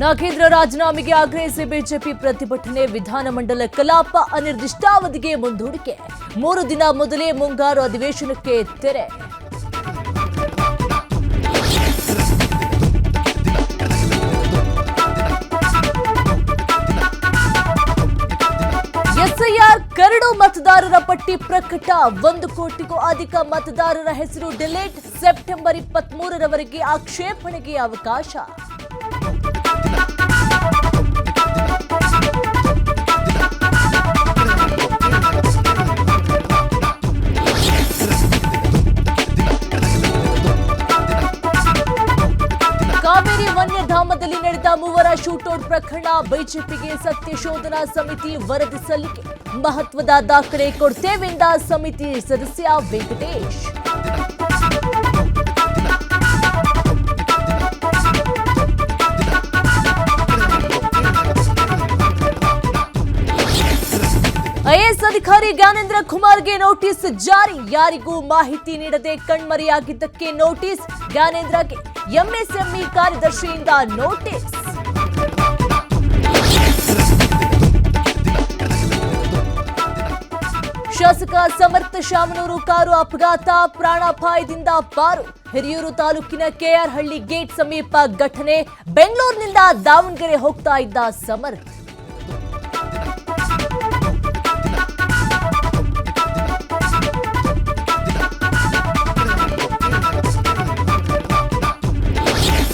ನಾಗೇಂದ್ರ ರಾಜೀನಾಮೆಗೆ ಆಗ್ರಹಿಸಿ ಬಿಜೆಪಿ ಪ್ರತಿಭಟನೆ, ವಿಧಾನಮಂಡಲ ಕಲಾಪ ಅನಿರ್ದಿಷ್ಟಾವಧಿಗೆ ಮುಂದೂಡಿಕೆ. 3 ದಿನ ಮೊದಲೇ ಮುಂಗಾರು ಅಧಿವೇಶನಕ್ಕೆ ತೆರೆ. ಎಸ್ಐಆರ್ ಕರಡು ಮತದಾರರ ಪಟ್ಟಿ ಪ್ರಕಟ. 1 ಕೋಟಿಗೂ ಅಧಿಕ ಮತದಾರರ ಹೆಸರು ಡಿಲೀಟ್. ಸೆಪ್ಟೆಂಬರ್ 23ರವರೆಗೆ ಆಕ್ಷೇಪಣೆಗೆ ಅವಕಾಶ. ಕಾವೇರಿ ವನ್ಯಧಾಮದಲ್ಲಿ ನಡೆದ 3 ಶೂಟೌಟ್ ಪ್ರಕರಣ, ಬಿಜೆಪಿಗೆ ಸತ್ಯ ಶೋಧನಾ ಸಮಿತಿ ವರದಿ ಸಲ್ಲಿಕೆ. ಮಹತ್ವದ ದಾಖಲೆ ಕೊಡ್ತೇವೆಂದ ಸಮಿತಿ ಸದಸ್ಯ ವೆಂಕಟೇಶ್. ಐಎಎಸ್ ಅಧಿಕಾರಿ ಜ್ಞಾನೇಂದ್ರ ಕುಮಾರ್ಗೆ ನೋಟಿಸ್ ಜಾರಿ. ಯಾರಿಗೂ ಮಾಹಿತಿ ನೀಡದೆ ಕಣ್ಮರೆಯಾಗಿದ್ದಕ್ಕೆ ನೋಟಿಸ್. ಜ್ಞಾನೇಂದ್ರಗೆ ಎಂಎಸ್ಎಂಇ ಕಾರ್ಯದರ್ಶಿಯಿಂದ ನೋಟಿಸ್. ಶಾಸಕ ಸಮರ್ಥ ಶಾಮನೂರು ಕಾರು ಅಪಘಾತ, ಪ್ರಾಣಾಪಾಯದಿಂದ ಪಾರು. ಹಿರಿಯೂರು ತಾಲೂಕಿನ ಕೆಆರ್ ಹಳ್ಳಿ ಗೇಟ್ ಸಮೀಪ ಘಟನೆ. ಬೆಂಗಳೂರಿನಿಂದ ದಾವಣಗೆರೆ ಹೋಗ್ತಾ ಇದ್ದ ಸಮರ್ಥ.